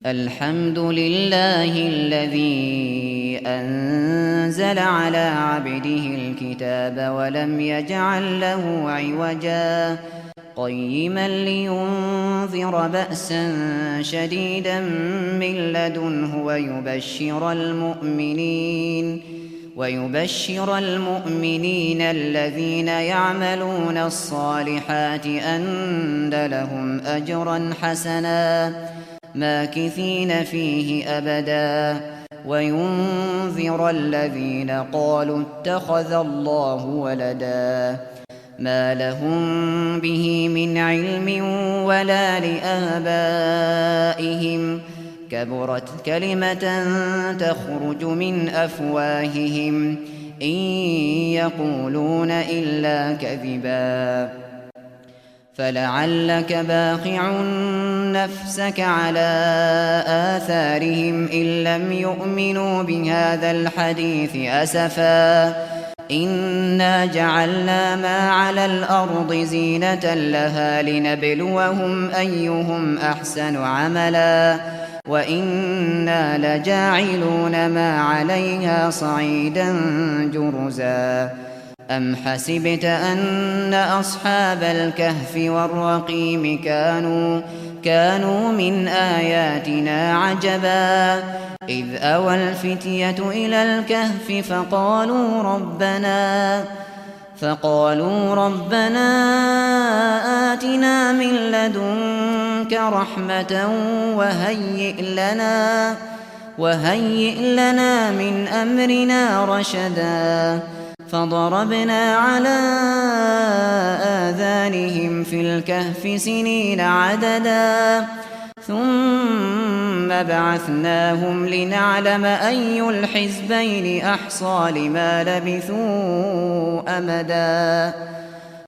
الحمد لله الذي أنزل على عبده الكتاب ولم يجعل له عوجا قيما لينذر بأسا شديدا من لدنه ويبشر المؤمنين الذين يعملون الصالحات أن لهم أجرا حسنا ماكثين فيه أبدا وينذر الذين قالوا اتخذ الله ولدا ما لهم به من علم ولا لآبائهم كبرت كلمة تخرج من أفواههم إن يقولون إلا كذبا فلعلك باخع نفسك على آثارهم إن لم يؤمنوا بهذا الحديث أسفا إنا جعلنا ما على الأرض زينة لها لنبلوهم أيهم أحسن عملا وإنا لجاعلون ما عليها صعيدا جرزا أم حسبت أن أصحاب الكهف والرقيم كانوا من آياتنا عجبا إذ أوى الفتية إلى الكهف فقالوا ربنا آتنا من لدنك رحمة وهيئ لنا من أمرنا رشدا فضربنا على آذانهم في الكهف سنين عددا ثم بعثناهم لنعلم أي الحزبين أحصى لما لبثوا أمدا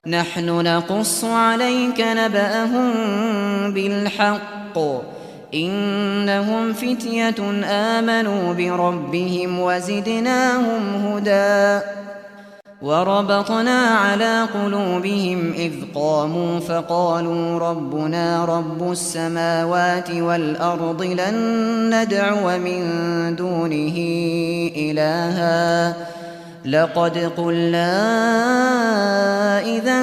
نحن نقص عليك نبأهم بالحق إنهم فتية آمنوا بربهم وزدناهم هدى وربطنا على قلوبهم إذ قاموا فقالوا ربنا رب السماوات والأرض لن ندعو من دونه إلها لقد قلنا إذا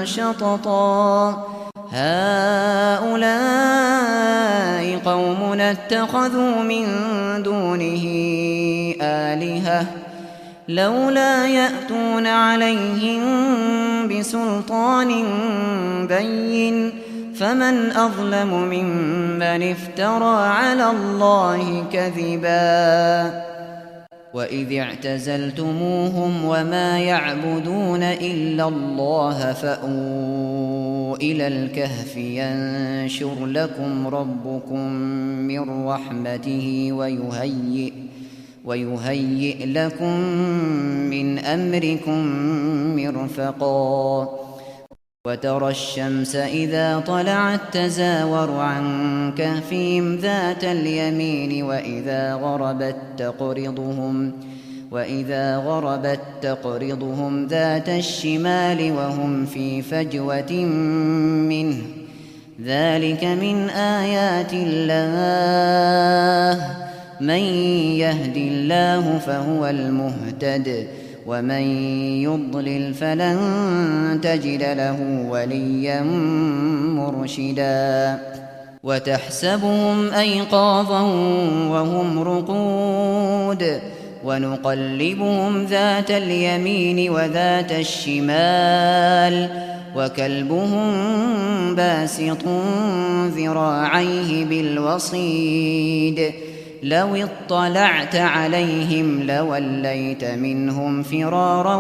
شططا هؤلاء قومنا اتخذوا من دونه آلهة لولا يأتون عليهم بسلطان بين فمن أظلم ممن افترى على الله كذبا وإذ اعتزلتموهم وما يعبدون إلا الله فأووا إلى الكهف ينشر لكم ربكم من رحمته ويهيئ لكم من أمركم مرفقا وترى الشمس إذا طلعت تزاور عن كهفهم ذات اليمين وإذا غربت تقرضهم ذات الشمال وهم في فجوة منه ذلك من آيات الله من يهد الله فهو المهتد ومن يضلل فلن تجد له وليا مرشدا وتحسبهم أيقاظا وهم رقود ونقلبهم ذات اليمين وذات الشمال وكلبهم باسط ذراعيه بالوصيد لو اطلعت عليهم لوليت منهم فرارا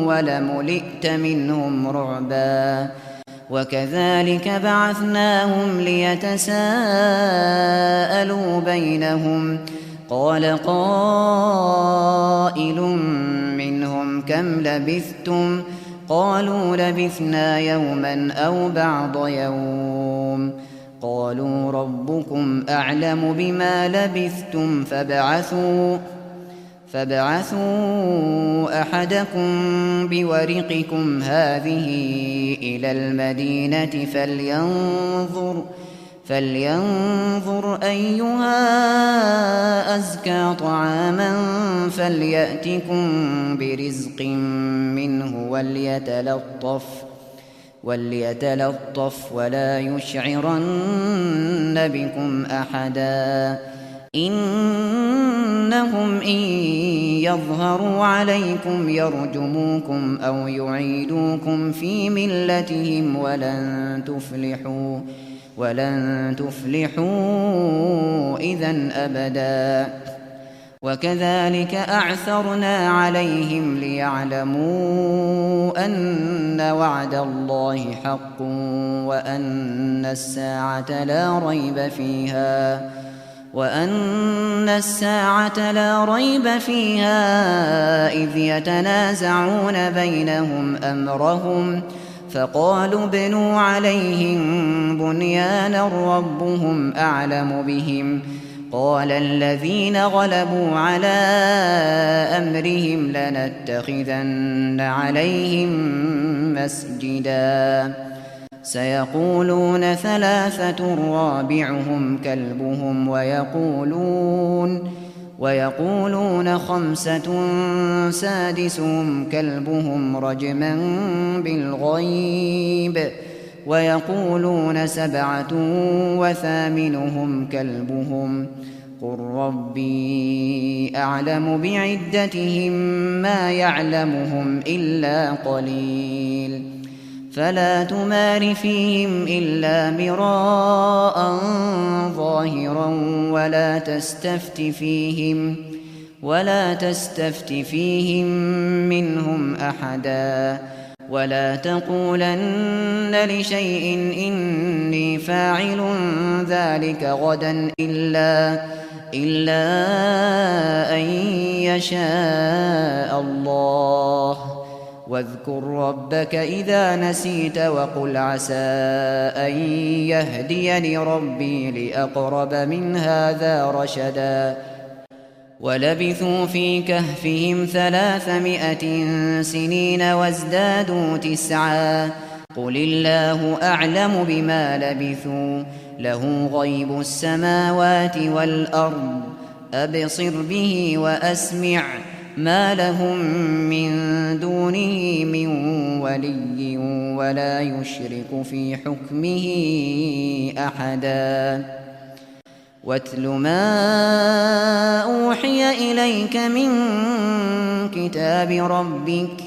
ولملئت منهم رعبا وكذلك بعثناهم ليتساءلوا بينهم قال قائل منهم كم لبثتم قالوا لبثنا يوما أو بعض يوم قالوا ربكم أعلم بما لبثتم فابعثوا أحدكم بورقكم هذه إلى المدينة فلينظر أيها أزكى طعاما فليأتكم برزق منه وليتلطف ولا يشعرن بكم أحدا إنهم إن يظهروا عليكم يرجموكم أو يعيدوكم في ملتهم ولن تفلحوا إذن أبدا وكذلك أعثرنا عليهم ليعلموا أن وعد الله حق وأن الساعة لا ريب فيها إذ يتنازعون بينهم أمرهم فقالوا ابنوا عليهم بنيانا ربهم أعلم بهم قال الذين غلبوا على أمرهم لنتخذن عليهم مسجدا سيقولون ثلاثة رابعهم كلبهم ويقولون خمسة سادسهم كلبهم رجما بالغيب ويقولون سبعة وثامنهم كلبهم قل ربي أعلم بعدتهم ما يعلمهم إلا قليل فلا تمار فيهم إلا مراء ظاهرا ولا تستفت فيهم منهم أحدا ولا تقولن لشيء إني فاعل ذلك غدا إلا أن يشاء الله واذكر ربك إذا نسيت وقل عسى أن يهديني ربي لأقرب من هذا رشدا ولبثوا في كهفهم 300 سنين وازدادوا 9 قل الله أعلم بما لبثوا له غيب السماوات والأرض أبصر به وأسمع ما لهم من دونه من ولي ولا يشرك في حكمه أحدا واتل ما أوحي إليك من كتاب ربك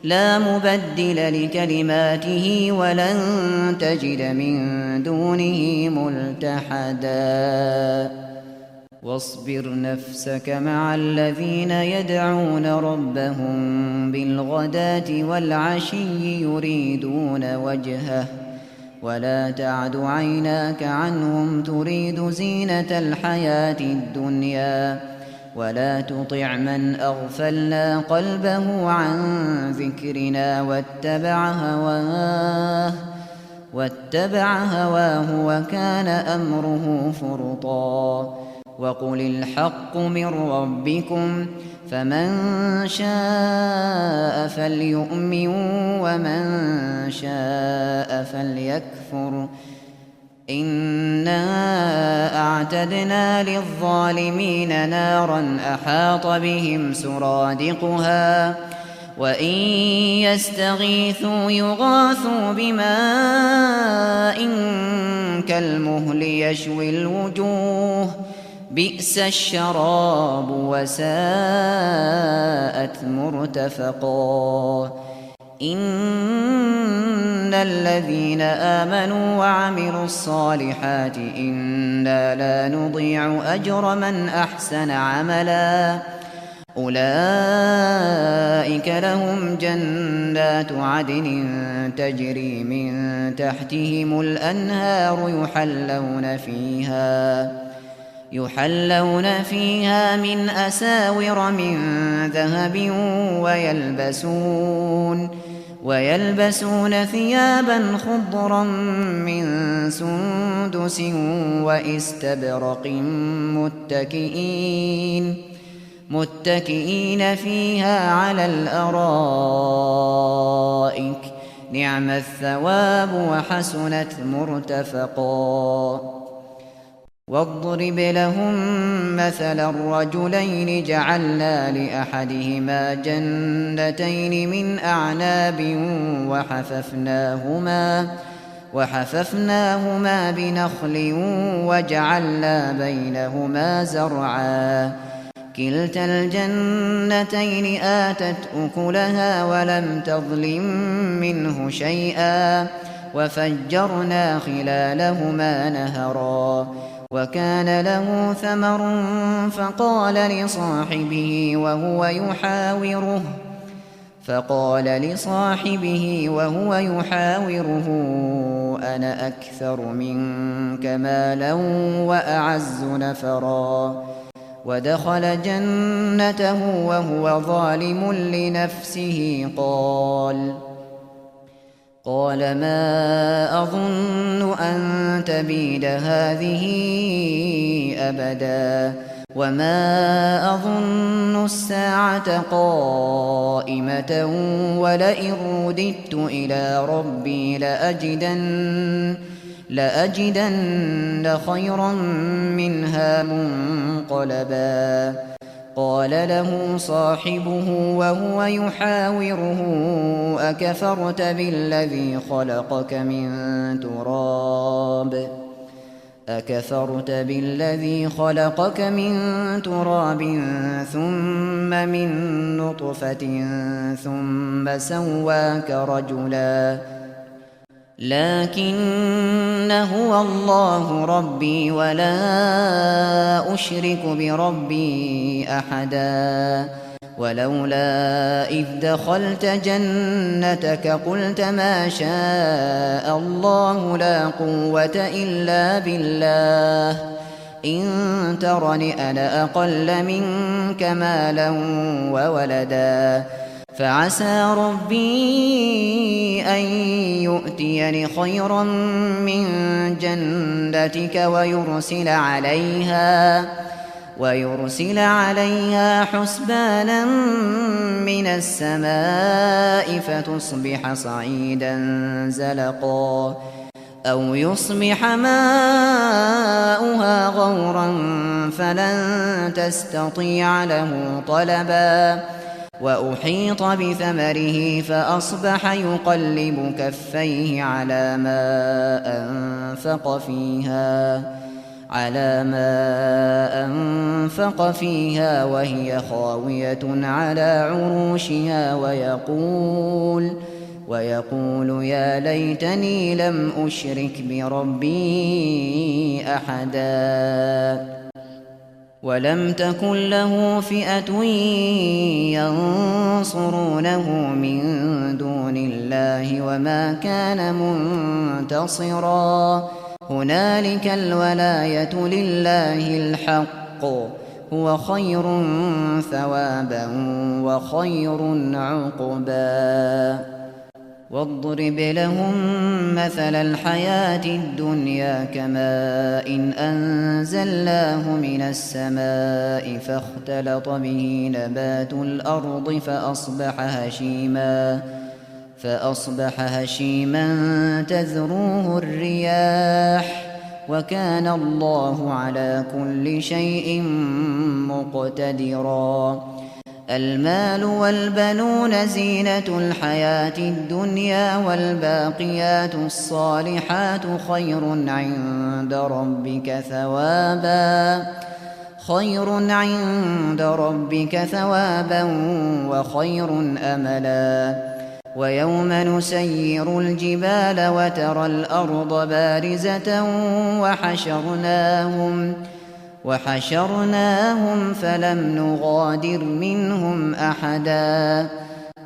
لا مبدل لكلماته ولن تجد من دونه ملتحدا واصبر نفسك مع الذين يدعون ربهم بالغداة والعشي يريدون وجهه ولا تعد عيناك عنهم تريد زينة الحياة الدنيا ولا تطع من أغفلنا قلبه عن ذكرنا واتبع هواه وكان أمره فرطا وقل الحق من ربكم فمن شاء فليؤمن ومن شاء فليكفر إنا أعتدنا للظالمين نارا أحاط بهم سرادقها وإن يستغيثوا يغاثوا بماء كالمهل يشوي الوجوه بئس الشراب وساءت مرتفقا إن الذين آمنوا وعملوا الصالحات إنا لا نضيع أجر من أحسن عملا أولئك لهم جنات عدن تجري من تحتهم الأنهار يحلون فيها من أساور من ذهب ويلبسون ثيابا خضرا من سندس وإستبرق متكئين فيها على الأرائك نعم الثواب وحسنت مرتفقا واضرب لهم مثل الرجلين جعلنا لأحدهما جنتين من أعناب وحففناهما بنخل وجعلنا بينهما زرعا كلتا الجنتين آتت أكلها ولم تظلم منه شيئا وفجرنا خلالهما نهرا وكان له ثمر فقال لصاحبه وهو يحاوره أنا أكثر منك مالا وأعز نفرا ودخل جنته وهو ظالم لنفسه قال ما أظن أن تبيد هذه أبدا وما أظن الساعة قائمة ولئن رددت إلى ربي لأجدن خيرا منها منقلبا قال له صاحبه وهو يحاوره أكفرت بالذي خلقك من تراب ثم من نطفة ثم سواك رجلا لكن هو الله ربي ولا أشرك بربي أحدا ولولا إذ دخلت جنتك قلت ما شاء الله لا قوة إلا بالله إن ترني أنا أقل منك مالا وولدا فعسى ربي أن يؤتيني خيرا من جنتك ويرسل عليها حسبانا من السماء فتصبح صعيدا زلقا أو يصبح ماؤها غورا فلن تستطيع له طلبا وأحيط بثمره فأصبح يقلب كفيه على ما أنفق فيها وهي خاوية على عروشها ويقول يا ليتني لم أشرك بربي أحدا ولم تكن له فئة ينصرونه من دون الله وما كان منتصرا هنالك الولاية لله الحق هو خير ثوابا وخير عقبا واضرب لهم مثل الحياة الدنيا كماء إن أنزلناه من السماء فاختلط به نبات الأرض فأصبح هشيما تذروه الرياح وكان الله على كل شيء مقتدرا المال والبنون زينة الحياة الدنيا والباقيات الصالحات خير عند ربك ثوابا وخير أملا ويوم نسير الجبال وترى الأرض بارزة وحشرناهم فلم نغادر منهم أحدا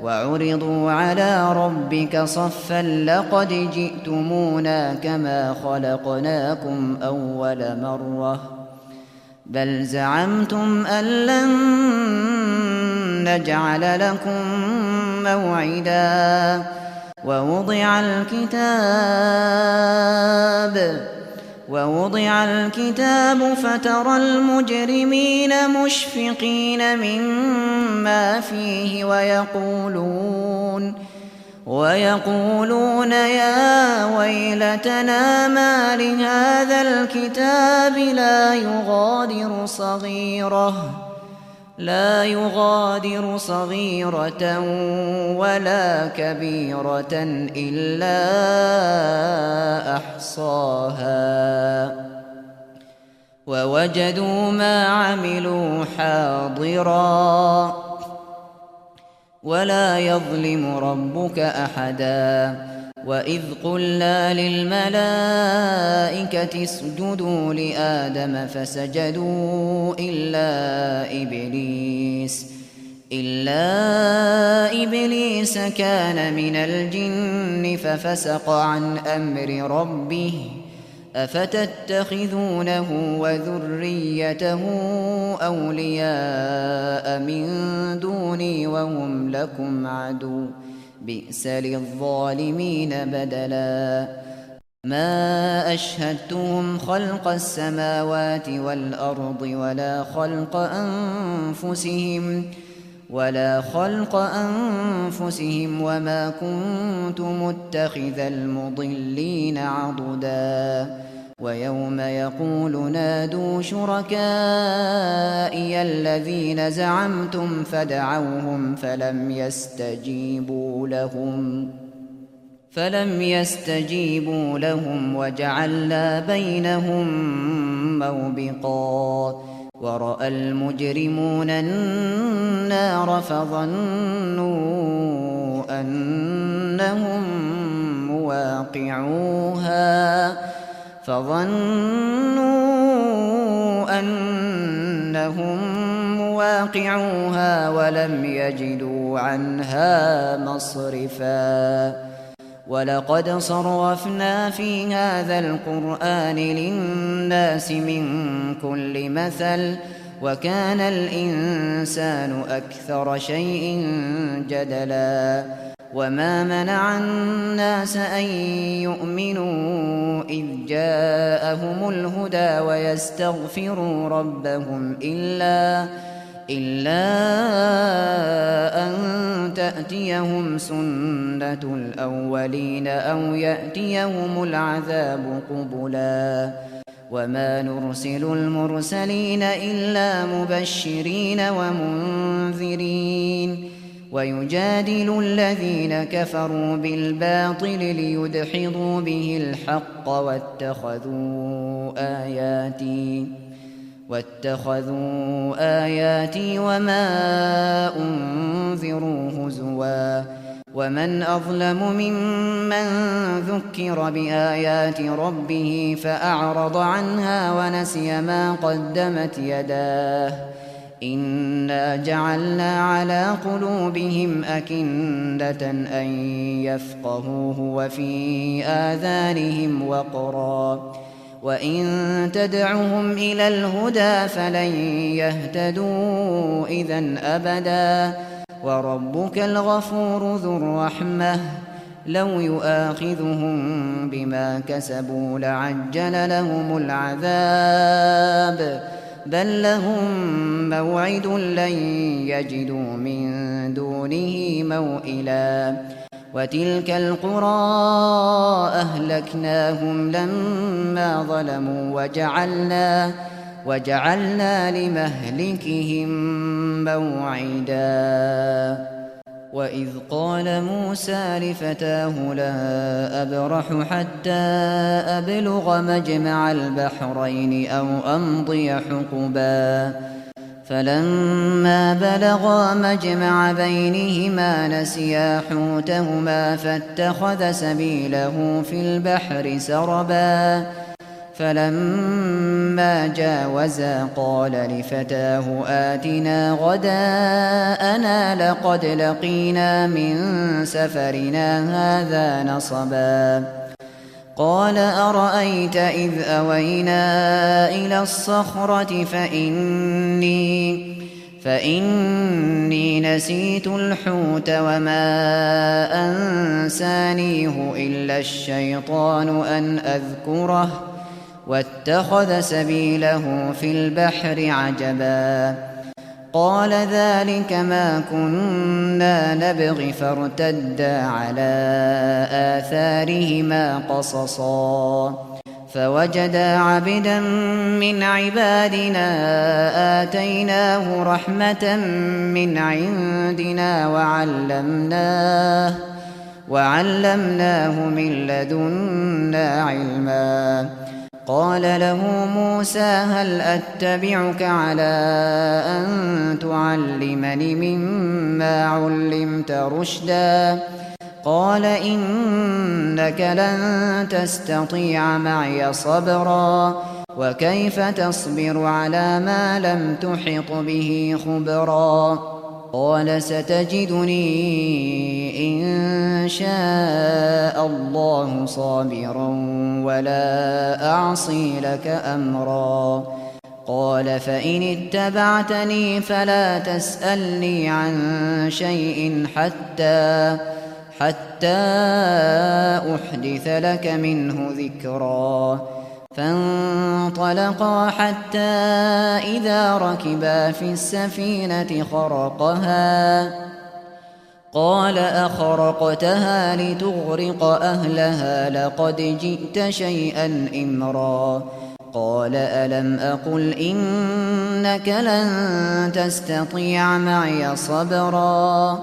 وعرضوا على ربك صفا لقد جئتمونا كما خلقناكم أول مرة بل زعمتم أن لن نجعل لكم موعدا ووضع الكتاب فترى المجرمين مشفقين مما فيه ويقولون يا ويلتنا ما لهذا الكتاب لا يغادر صغيرة ولا كبيرة إلا أحصاها ووجدوا ما عملوا حاضرا ولا يظلم ربك أحدا وإذ قلنا للملائكة اسجدوا لآدم فسجدوا إلا إبليس كان من الجن ففسق عن أمر ربه أفتتخذونه وذريته أولياء من دوني وهم لكم عدو بئس للظالمين بدلا ما أشهدتهم خلق السماوات والأرض ولا خلق أنفسهم وما كنت متخذ المضلين عضدا ويوم يقول نادوا شركائي الذين زعمتم فدعوهم فلم يستجيبوا لهم وجعلنا بينهم موبقا ورأى المجرمون النار فظنوا أنهم مواقعوها ولم يجدوا عنها مصرفا ولقد صرفنا في هذا القرآن للناس من كل مثل وكان الإنسان أكثر شيء جدلا وما منع الناس أن يؤمنوا إذ جاءهم الهدى ويستغفروا ربهم إلا أن تأتيهم سنة الأولين أو يأتيهم العذاب قبلا وما نرسل المرسلين إلا مبشرين ومنذرين ويجادل الذين كفروا بالباطل ليدحضوا به الحق واتخذوا آياتي وما أنذروا هزوا ومن أظلم ممن ذكر بآيات ربه فأعرض عنها ونسي ما قدمت يداه إنا جعلنا على قلوبهم أكنة أن يفقهوه وفي آذانهم وقرا وإن تدعهم إلى الهدى فلن يهتدوا إذن أبدا وربك الغفور ذو الرحمة لو يؤاخذهم بما كسبوا لعجل لهم العذاب بل لهم موعد لن يجدوا من دونه موئلا وتلك القرى أهلكناهم لما ظلموا وجعلنا لمهلكهم موعدا وإذ قال موسى لفتاه لا أبرح حتى أبلغ مجمع البحرين أو أمضي حقبا فلما بلغا مجمع بينهما نسيا حوتهما فاتخذ سبيله في البحر سربا فلما جاوزا قال لفتاه آتنا غداءنا لقد لقينا من سفرنا هذا نصبا قال أرأيت إذ أوينا إلى الصخرة فإني نسيت الحوت وما أنسانيه إلا الشيطان أن أذكره واتخذ سبيله في البحر عجبا قال ذلك ما كنا نبغ فارتدا على آثارهما قصصا فوجدا عبدا من عبادنا آتيناه رحمة من عندنا وعلمناه من لدنا علما قال له موسى هل أتبعك على أن تعلمني مما علمت رشدا قال إنك لن تستطيع معي صبرا وكيف تصبر على ما لم تحط به خبرا قال ستجدني إن شاء الله صابرا ولا أعصي لك أمرا قال فإن اتبعتني فلا تسألني عن شيء حتى أحدث لك منه ذكرا فانطلقا حتى إذا ركبا في السفينة خرقها قال أخرقتها لتغرق أهلها لقد جئت شيئا إمرا قال ألم أقل إنك لن تستطيع معي صبرا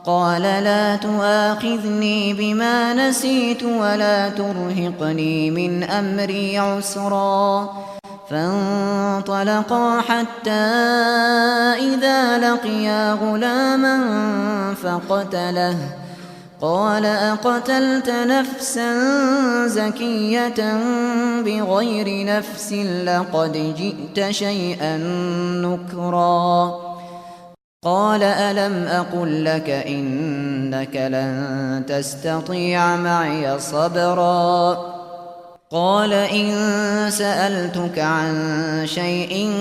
قال لا تؤاخذني بما نسيت ولا ترهقني من أمري عسرا فانطلقا حتى إذا لقيا غلاما فقتله قال أقتلت نفسا زكية بغير نفس لقد جئت شيئا نكرا قال ألم أقل لك إنك لن تستطيع معي صبرا قال إن سألتك عن شيء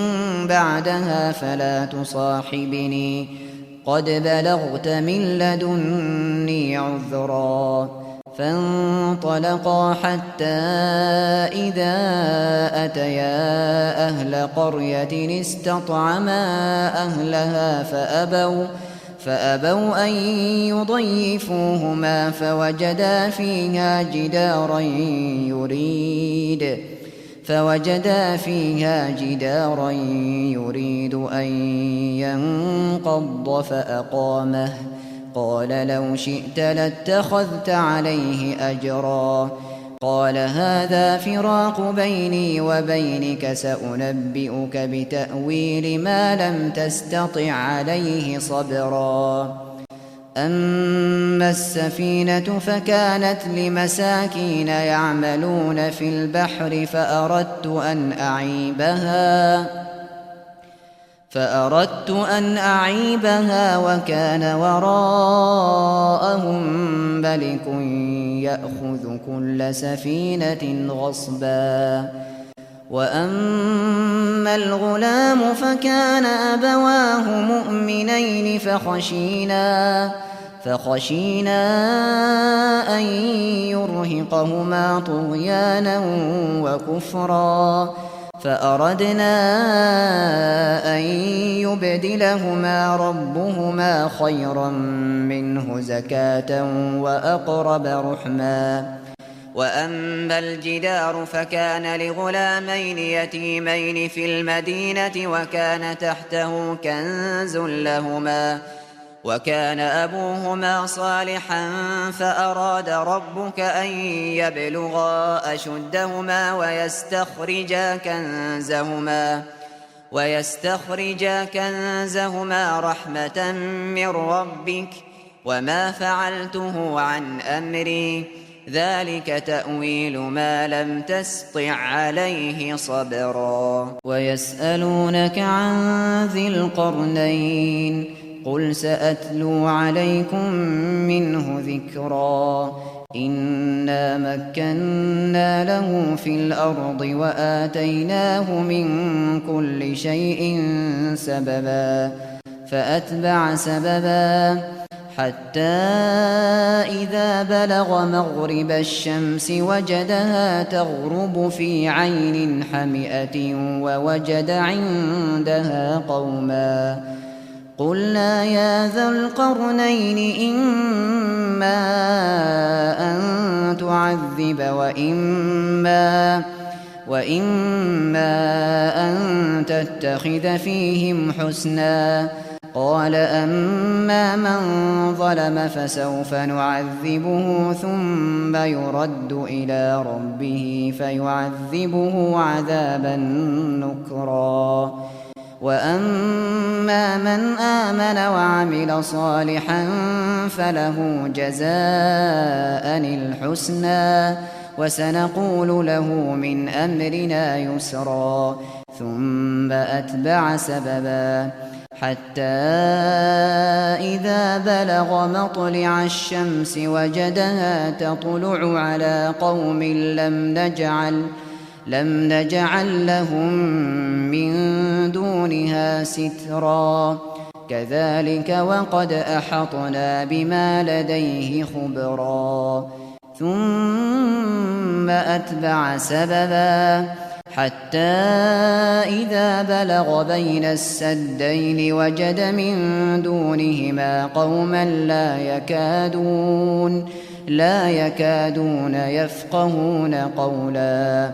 بعدها فلا تصاحبني قد بلغت من لدني عذرا فانطلقا حتى إذا أتيا أهل قرية استطعما أهلها فأبوا أن يضيفوهما فوجدا فيها جدارا يريد أن ينقض فأقامه قال لو شئت لاتخذت عليه أجرا قال هذا فراق بيني وبينك سأنبئك بتأويل ما لم تستطع عليه صبرا أما السفينة فكانت لمساكين يعملون في البحر فأردت أن أعيبها وكان وراءهم ملك يأخذ كل سفينة غصبا وأما الغلام فكان أبواه مؤمنين فخشينا أن يرهقهما طغيانا وكفرا فأردنا أن يبدلهما ربهما خيرا منه زكاة وأقرب رحما وأما الجدار فكان لغلامين يتيمين في المدينة وكان تحته كنز لهما وكان أبوهما صالحا فأراد ربك أن يبلغا أشدهما ويستخرجا كنزهما رحمة من ربك وما فعلته عن أمري ذلك تأويل ما لم تسطع عليه صبرا ويسألونك عن ذي القرنين قل سأتلو عليكم منه ذكرا إنا مكنا له في الأرض وآتيناه من كل شيء سببا فأتبع سببا حتى إذا بلغ مغرب الشمس وجدها تغرب في عين حمئة ووجد عندها قوما قلنا يا ذا القرنين إما أن تعذب وإما أن تتخذ فيهم حسنا. قال أما من ظلم فسوف نعذبه ثم يرد إلى ربه فيعذبه عذابا نكرا. وأما من آمن وعمل صالحا فله جزاء الحسنى وسنقول له من أمرنا يسرا. ثم أتبع سببا حتى إذا بلغ مطلع الشمس وجدها تطلع على قوم لم نجعل لهم من دونها سترا. كذلك وقد أحطنا بما لديه خبرا. ثم أتبع سببا حتى إذا بلغ بين السدين وجد من دونهما قوما لا يكادون يفقهون قولا.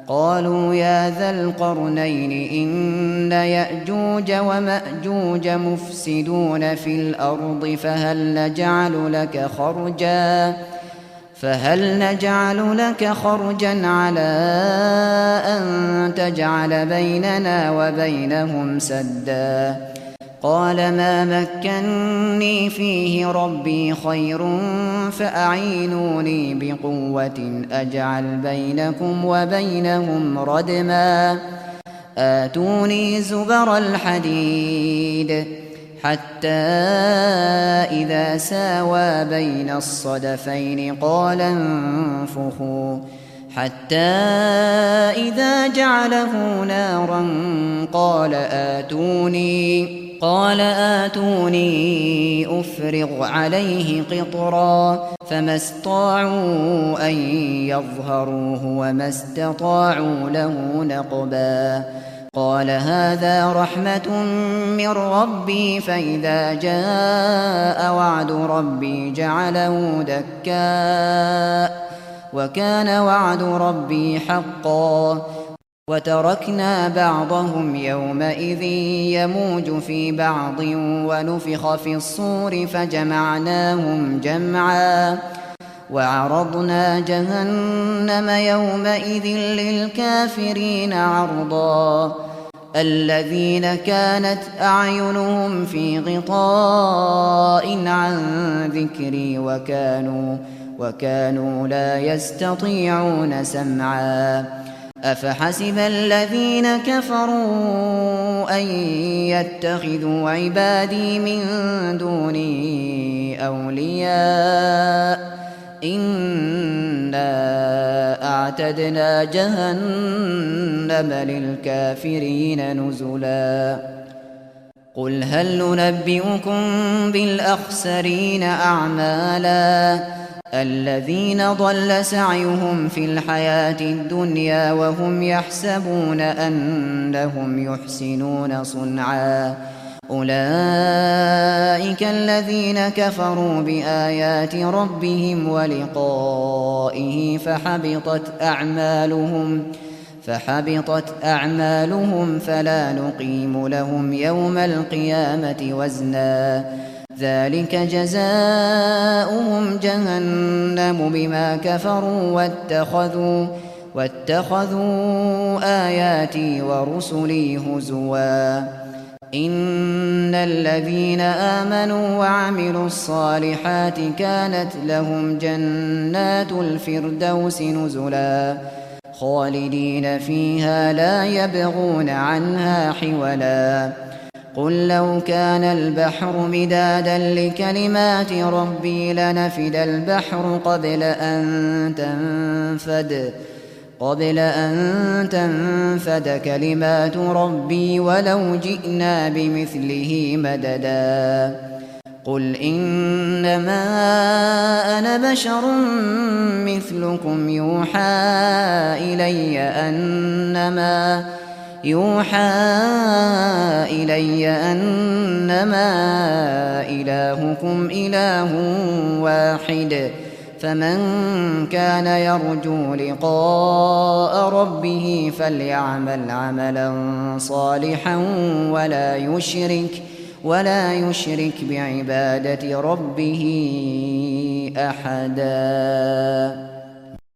قالوا يا ذا القرنين إن يأجوج ومأجوج مفسدون في الأرض فهل نجعل لك خرجا على أن تجعل بيننا وبينهم سدا. قال ما مكني فيه ربي خير فأعينوني بقوة أجعل بينكم وبينهم ردما. آتوني زبر الحديد حتى إذا ساوى بين الصدفين قال انفخوا حتى إذا جعله نارا قال آتوني أفرغ عليه قطرا. فما استطاعوا أن يظهروه وما استطاعوا له نقبا. قال هذا رحمة من ربي فإذا جاء وعد ربي جعله دكاء وكان وعد ربي حقا. وتركنا بعضهم يومئذ يموج في بعض ونفخ في الصور فجمعناهم جمعا. وعرضنا جهنم يومئذ للكافرين عرضا. الذين كانت أعينهم في غطاء عن ذكري وكانوا لا يستطيعون سمعا. أفحسب الذين كفروا أن يتخذوا عبادي من دوني أولياء إنا أعتدنا جهنم للكافرين نزلا. قل هل ننبئكم بالأخسرين أعمالا الذين ضل سعيهم في الحياة الدنيا وهم يحسبون أنهم يحسنون صنعا. أولئك الذين كفروا بآيات ربهم ولقائه فحبطت أعمالهم فلا نقيم لهم يوم القيامة وزنا. ذلك جزاؤهم جهنم بما كفروا واتخذوا آياتي ورسلي هزوا. إن الذين آمنوا وعملوا الصالحات كانت لهم جنات الفردوس نزلا خالدين فيها لا يبغون عنها حولا. قل لو كان البحر مدادا لكلمات ربي لنفد البحر قبل أن تنفد كلمات ربي ولو جئنا بمثله مددا. قل إنما أنا بشر مثلكم يوحى إلي أنما إلهكم إله واحد فمن كان يرجو لقاء ربه فليعمل عملا صالحا ولا يشرك بعبادة ربه أحدا.